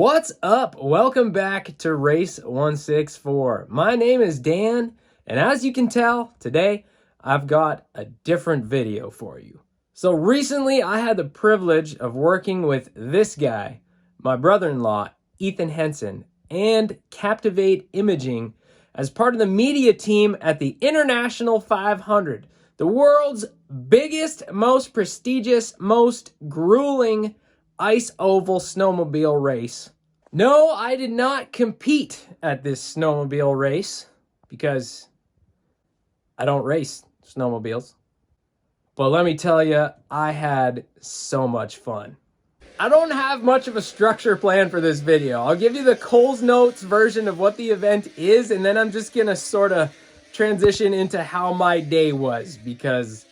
What's up? Welcome back to Race 164. My name is Dan, and as you can tell, today I've got a different video for you. So recently I had the privilege of working with this guy, my brother-in-law, Ethan Henson, and Captivate Imaging as part of the media team at the International 500, the world's biggest, most prestigious, most grueling ice oval snowmobile race. No, I did not compete at this snowmobile race because I don't race snowmobiles. But let me tell you, I had so much fun. I don't have much of a structure plan for this video. I'll give you the Coles Notes version of what the event is, and then I'm just gonna sort of transition into how my day was, because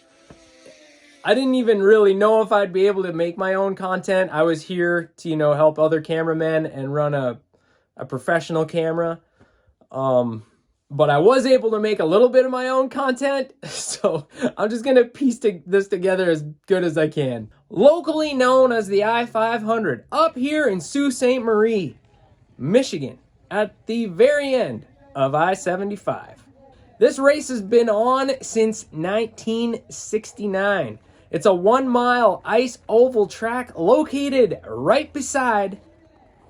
I didn't even really know if I'd be able to make my own content. I was here to, help other cameramen and run a professional camera. But I was able to make a little bit of my own content, so I'm just going to piece this together as good as I can. Locally known as the I-500, up here in Sault Ste. Marie, Michigan, at the very end of I-75. This race has been on since 1969. It's a 1 mile ice oval track located right beside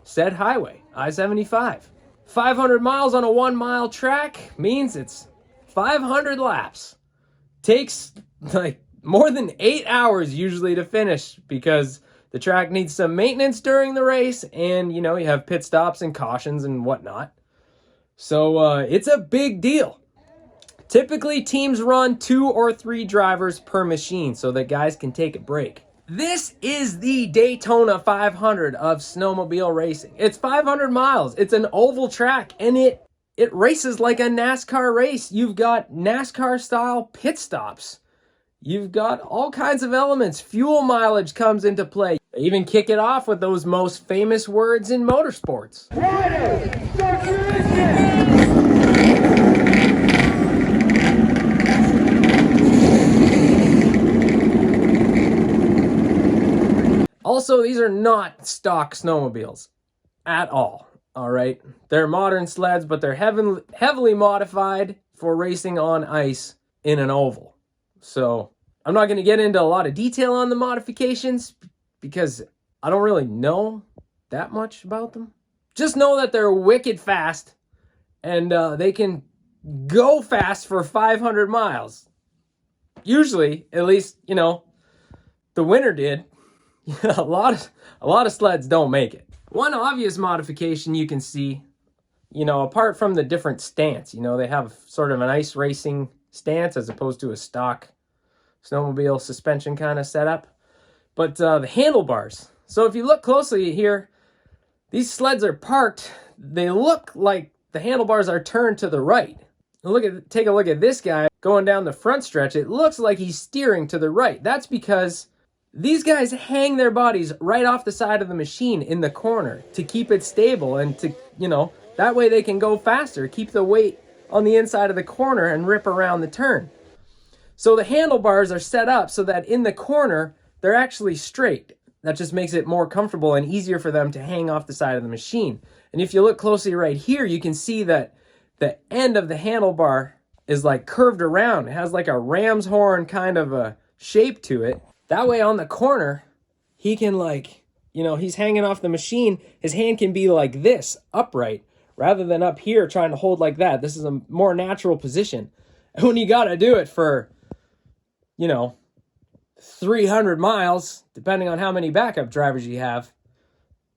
said highway, I-75. 500 miles on a 1 mile track means it's 500 laps. Takes like more than 8 hours usually to finish because the track needs some maintenance during the race, and you have pit stops and cautions and whatnot. So it's a big deal. Typically, teams run 2 or 3 drivers per machine so that guys can take a break. This is the Daytona 500 of snowmobile racing. It's 500 miles. It's an oval track, and it races like a NASCAR race. You've got NASCAR-style pit stops. You've got all kinds of elements. Fuel mileage comes into play. They even kick it off with those most famous words in motorsports. Riders, start your engine! Also, these are not stock snowmobiles at all right? They're modern sleds, but they're heavily modified for racing on ice in an oval. So I'm not going to get into a lot of detail on the modifications because I don't really know that much about them. Just know that they're wicked fast, and they can go fast for 500 miles. Usually, at least, the winner did. A lot of sleds don't make it. One obvious modification you can see, apart from the different stance, they have sort of an ice racing stance as opposed to a stock snowmobile suspension kind of setup. But the handlebars. So if you look closely here, these sleds are parked. They look like the handlebars are turned to the right. Take a look at this guy going down the front stretch. It looks like he's steering to the right. That's because these guys hang their bodies right off the side of the machine in the corner to keep it stable and to, that way they can go faster, keep the weight on the inside of the corner and rip around the turn. So the handlebars are set up so that in the corner, they're actually straight. That just makes it more comfortable and easier for them to hang off the side of the machine. And if you look closely right here, you can see that the end of the handlebar is like curved around. It has like a ram's horn kind of a shape to it. That way on the corner, he can he's hanging off the machine. His hand can be like this, upright, rather than up here trying to hold like that. This is a more natural position. And when you got to do it for, 300 miles, depending on how many backup drivers you have,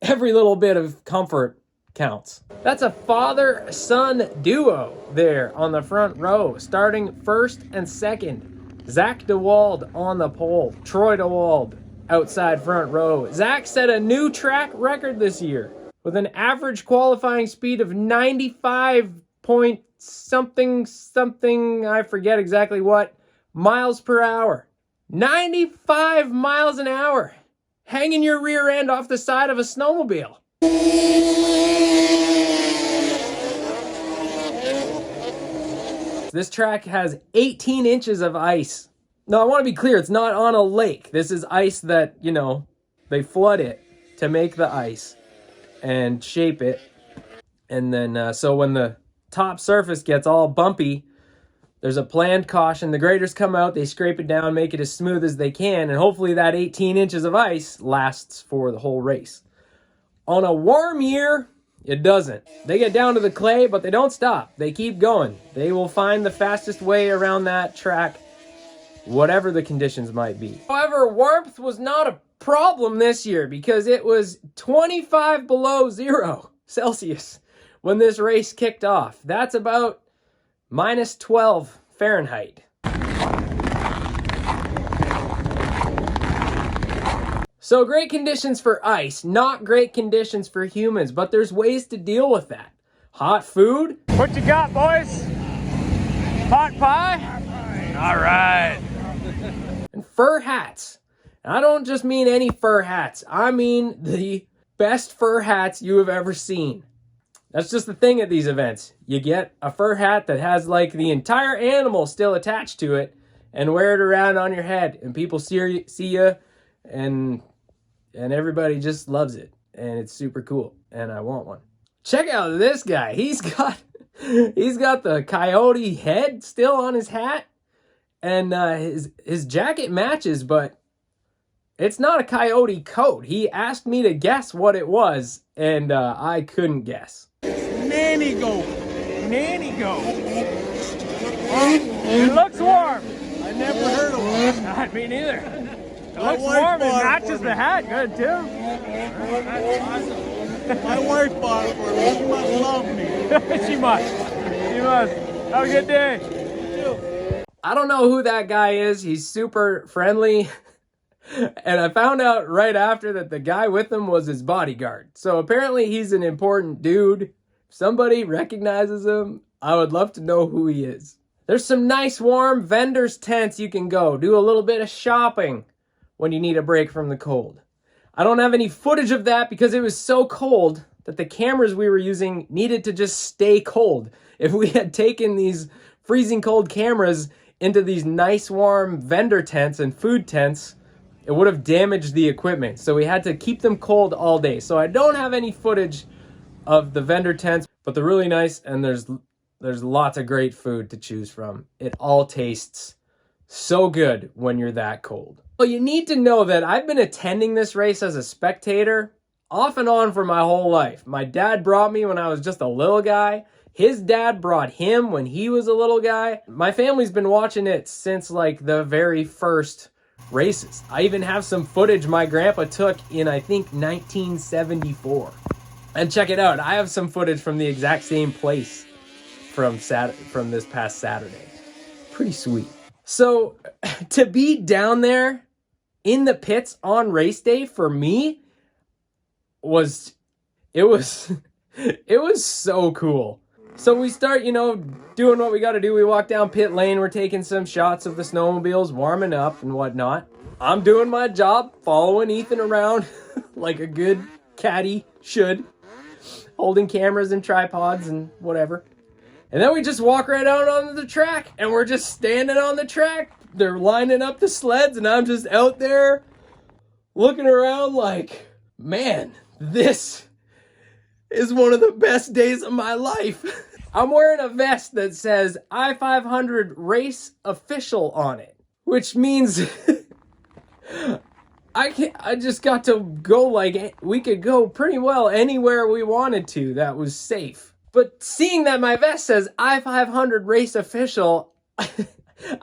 every little bit of comfort counts. That's a father-son duo there on the front row, starting first and second. Zach DeWald on the pole, Troy DeWald outside front row. Zach set a new track record this year with an average qualifying speed of 95 point something, I forget exactly what, miles per hour. 95 miles an hour, hanging your rear end off the side of a snowmobile. This track has 18 inches of ice. Now, I want to be clear, it's not on a lake. This is ice that, they flood it to make the ice. and shape it. And then, so when the top surface gets all bumpy, there's a planned caution. The graders come out, they scrape it down, make it as smooth as they can, and hopefully that 18 inches of ice lasts for the whole race. On a warm year, it doesn't. They get down to the clay, but they don't stop. They keep going. They will find the fastest way around that track, whatever the conditions might be. However, warmth was not a problem this year because it was 25 below zero Celsius when this race kicked off. That's about minus 12 Fahrenheit. So great conditions for ice, not great conditions for humans, but there's ways to deal with that. Hot food. What you got, boys? Pot pie? All right. And fur hats. I don't just mean any fur hats. I mean the best fur hats you have ever seen. That's just the thing at these events. You get a fur hat that has like the entire animal still attached to it and wear it around on your head, and people see you and everybody just loves it, and it's super cool, and I want one. Check out this guy. He's got the coyote head still on his hat, and his jacket matches, but it's not a coyote coat. He asked me to guess what it was, and I couldn't guess. Nanny goat. Nanny goat. It looks warm. I never heard of one. Me neither. It My looks wife warm. It bought it matches for the me. hat good too. My wife bought it for me. She must love me. She must. Have a good day. I don't know who that guy is. He's super friendly. And I found out right after that the guy with him was his bodyguard. So apparently he's an important dude. If somebody recognizes him, I would love to know who he is. There's some nice warm vendors' tents you can go. Do a little bit of shopping when you need a break from the cold. I don't have any footage of that because it was so cold that the cameras we were using needed to just stay cold. If we had taken these freezing cold cameras into these nice warm vendor tents and food tents, it would have damaged the equipment. So we had to keep them cold all day. So I don't have any footage of the vendor tents, but they're really nice, and there's lots of great food to choose from. It all tastes so good when you're that cold. Well, you need to know that I've been attending this race as a spectator off and on for my whole life. My dad brought me when I was just a little guy. His dad brought him when he was a little guy. My family's been watching it since like the very first races. I even have some footage my grandpa took in, I think, 1974. And check it out, I have some footage from the exact same place from this past Saturday. Pretty sweet. So to be down there in the pits on race day for me was so cool. So we start, doing what we got to do. We walk down pit lane. We're taking some shots of the snowmobiles, warming up and whatnot. I'm doing my job, following Ethan around like a good caddy should, holding cameras and tripods and whatever. And then we just walk right out onto the track, and we're just standing on the track. They're lining up the sleds, and I'm just out there looking around like, man, this is one of the best days of my life. I'm wearing a vest that says I-500 Race Official on it, which means I just got to go, like, we could go pretty well anywhere we wanted to that was safe. But seeing that my vest says I-500 Race Official, I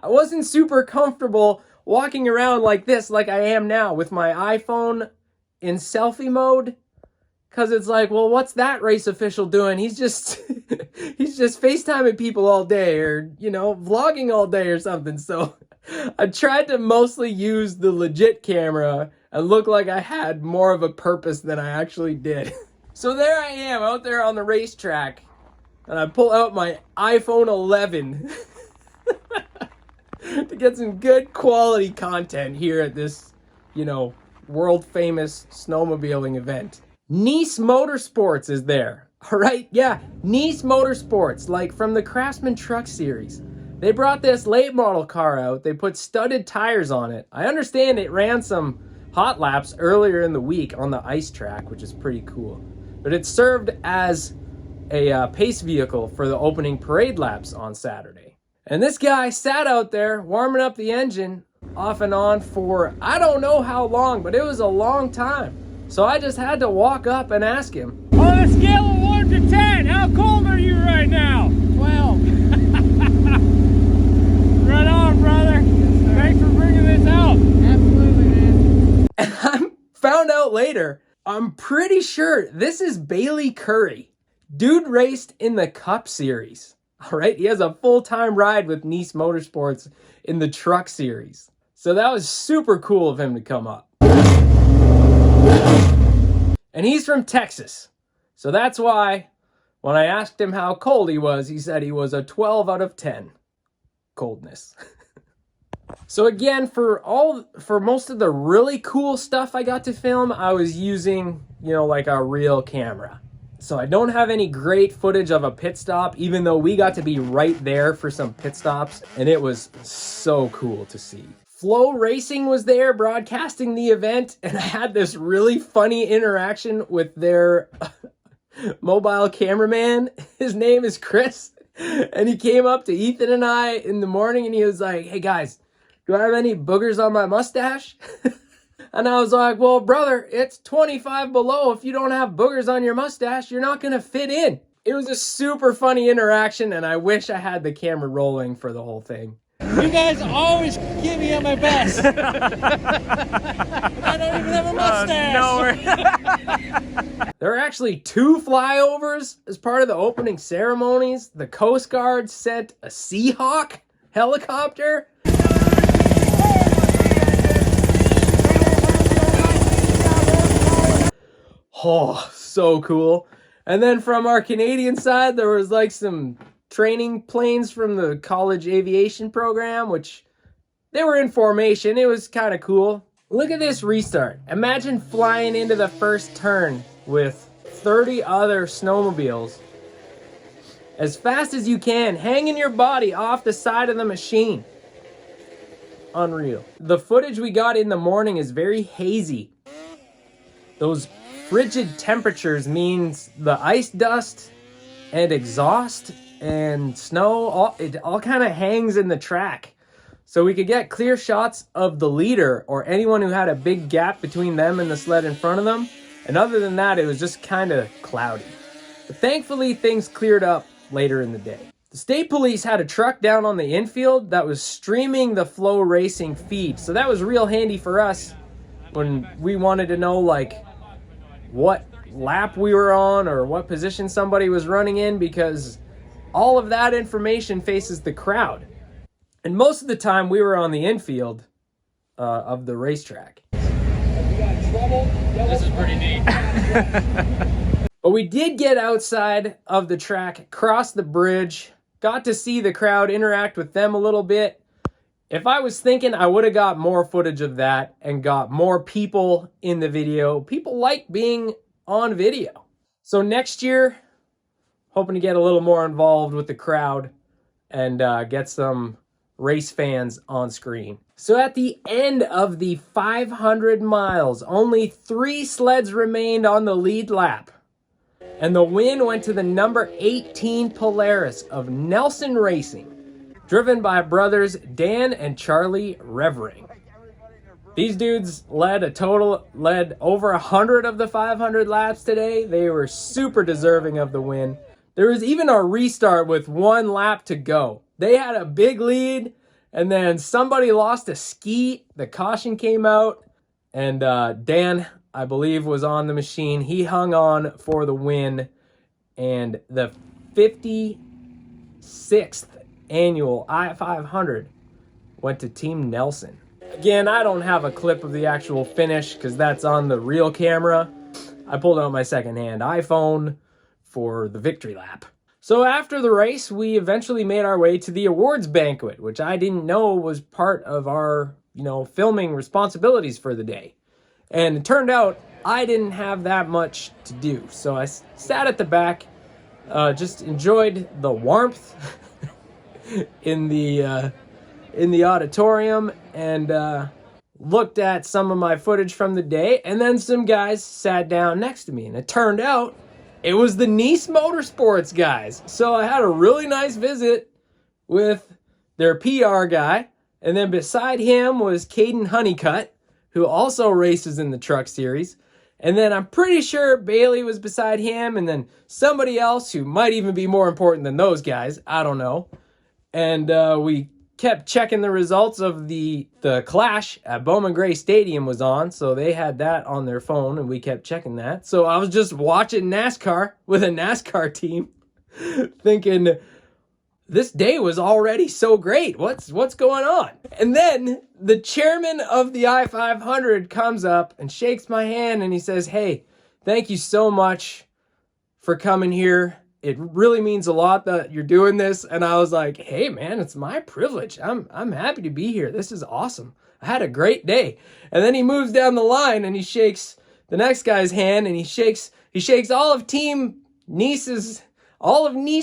wasn't super comfortable walking around like this, like I am now with my iPhone in selfie mode. Cause it's like, well, what's that race official doing? He's just FaceTiming people all day, or, vlogging all day or something. So I tried to mostly use the legit camera and look like I had more of a purpose than I actually did. So there I am out there on the racetrack, and I pull out my iPhone 11 to get some good quality content here at this, world famous snowmobiling event. Nice Motorsports is there. All right, yeah, Nice Motorsports, like from the Craftsman Truck Series. They brought this late model car out. They put studded tires on it. I understand it ran some hot laps earlier in the week on the ice track, which is pretty cool. but it served as a pace vehicle for the opening parade laps on Saturday. And this guy sat out there warming up the engine off and on for I don't know how long, but it was a long time. So I just had to walk up and ask him, on a scale of 1 to 10, how cold are you right now? 12. Right on, brother. Thanks for bringing this out. Absolutely, man. and I found out later, I'm pretty sure this is Bailey Curry. Dude raced in the Cup Series. All right, he has a full-time ride with Nice Motorsports in the Truck Series. So that was super cool of him to come up. And he's from Texas. So that's why when I asked him how cold he was, he said he was a 12 out of 10 coldness. So again, for most of the really cool stuff I got to film, I was using, like a real camera. So I don't have any great footage of a pit stop, even though we got to be right there for some pit stops, and it was so cool to see. Flow Racing was there broadcasting the event, and I had this really funny interaction with their mobile cameraman. His name is Chris, and he came up to Ethan and I in the morning, and he was like, "Hey guys, do I have any boogers on my mustache?" And I was like, "Well, brother, it's 25 below. If you don't have boogers on your mustache, you're not going to fit in." It was a super funny interaction, and I wish I had the camera rolling for the whole thing. You guys always get me at my best. I don't even have a mustache. There were actually 2 flyovers as part of the opening ceremonies. The Coast Guard sent a Seahawk helicopter. Oh, so cool. And then from our Canadian side, there was like some training planes from the college aviation program, which they were in formation. It was kind of cool. Look at this restart. Imagine flying into the first turn with 30 other snowmobiles as fast as you can, hanging your body off the side of the machine. Unreal. The footage we got in the morning is very hazy. Those frigid temperatures means the ice dust and exhaust and snow, it all kind of hangs in the track. So we could get clear shots of the leader or anyone who had a big gap between them and the sled in front of them. And other than that, it was just kind of cloudy. But thankfully, things cleared up later in the day. The state police had a truck down on the infield that was streaming the Flow Racing feed. So that was real handy for us when we wanted to know what lap we were on or what position somebody was running in, because all of that information faces the crowd. And most of the time we were on the infield of the racetrack. This is pretty neat. But we did get outside of the track, cross the bridge, got to see the crowd, interact with them a little bit. If I was thinking, I would have got more footage of that and got more people in the video. People like being on video. So next year, hoping to get a little more involved with the crowd and get some race fans on screen. So at the end of the 500 miles, only 3 sleds remained on the lead lap. And the win went to the number 18 Polaris of Nelson Racing, driven by brothers Dan and Charlie Revering. These dudes led over 100 of the 500 laps today. They were super deserving of the win. There was even a restart with 1 lap to go. They had a big lead, and then somebody lost a ski. The caution came out, and Dan, I believe, was on the machine. He hung on for the win, and the 56th annual I-500 went to Team Nelson. Again, I don't have a clip of the actual finish because that's on the real camera. I pulled out my secondhand iPhone for the victory lap. So after the race, we eventually made our way to the awards banquet, which I didn't know was part of our, filming responsibilities for the day. And it turned out I didn't have that much to do. So I sat at the back, just enjoyed the warmth in the auditorium, and looked at some of my footage from the day. And then some guys sat down next to me, and it turned out It was the Nice Motorsports guys. So I had a really nice visit with their PR guy. And then beside him was Caden Honeycutt, who also races in the truck series. And then I'm pretty sure Bailey was beside him, and then somebody else who might even be more important than those guys. I don't know. And we kept checking the results of the clash at Bowman Gray Stadium was on. So they had that on their phone, and we kept checking that. So I was just watching NASCAR with a NASCAR team thinking, this day was already so great. What's going on? And then the chairman of the I-500 comes up and shakes my hand and he says, hey, thank you so much for coming here. It really means a lot that you're doing this. And I was like, hey man, it's my privilege. I'm happy to be here. This is awesome. I had a great day. And then he moves down the line and he shakes the next guy's hand, and he shakes all of Nice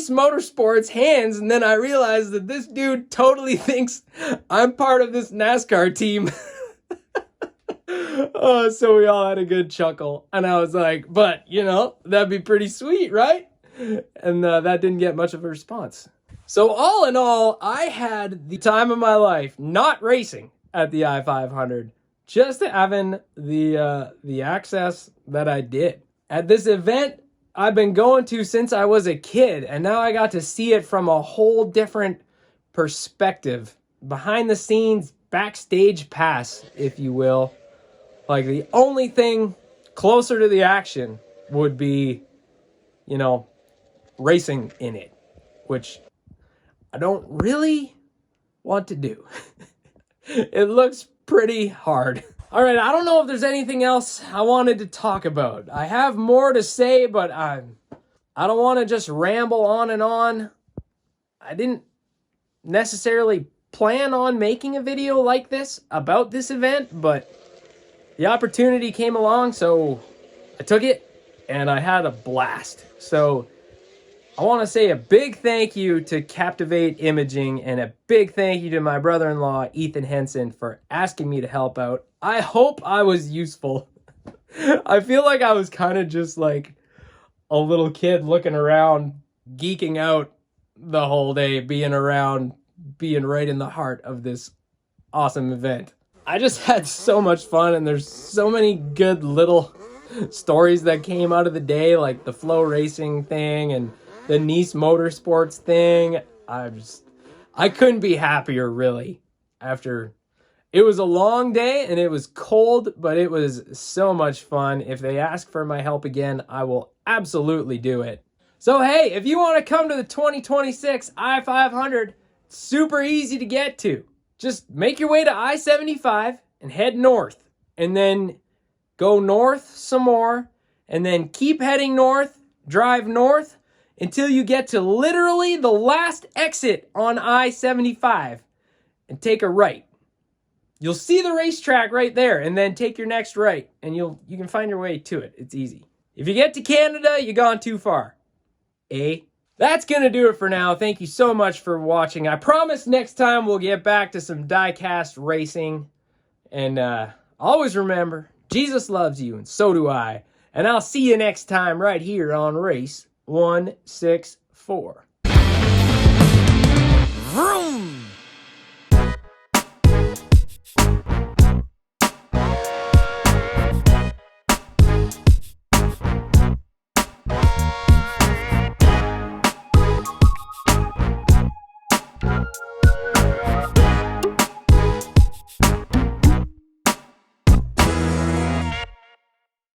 Motorsports hands, and then I realized that this dude totally thinks I'm part of this NASCAR team. Oh, so we all had a good chuckle, and I was like, but, you know, that'd be pretty sweet, right? And that didn't get much of a response. So all in all, I had the time of my life not racing at the I-500, just having the access that I did. At this event, I've been going to since I was a kid, and now I got to see it from a whole different perspective. Behind the scenes, backstage pass, if you will. Like, the only thing closer to the action would be, you know, racing in it, which I don't really want to do. It looks pretty hard. All right, I don't know if there's anything else I wanted to talk about. I have more to say, but I don't want to just ramble on and on. I didn't necessarily plan on making a video like this about this event, but the opportunity came along, so I took it, and I had a blast. So I want to say a big thank you to Captivate Imaging, and a big thank you to my brother-in-law, Ethan Henson, for asking me to help out. I hope I was useful. I feel like I was kind of just like a little kid looking around, geeking out the whole day, being around, being right in the heart of this awesome event. I just had so much fun, and there's so many good little stories that came out of the day, like the Flow Racing thing and the Nice Motorsports thing. I couldn't be happier, really, after. It was a long day and it was cold, but it was so much fun. If they ask for my help again, I will absolutely do it. So hey, if you want to come to the 2026 I-500, it's super easy to get to. Just make your way to I-75 and head north, and then go north some more, and then keep heading north, drive north until you get to literally the last exit on I-75 and take a right. You'll see the racetrack right there, and then take your next right, and you can find your way to it. It's easy. If you get to Canada, you've gone too far. That's going to do it for now. Thank you so much for watching. I promise next time we'll get back to some die-cast racing. And always remember, Jesus loves you, and so do I. And I'll see you next time right here on Race 164. Vroom!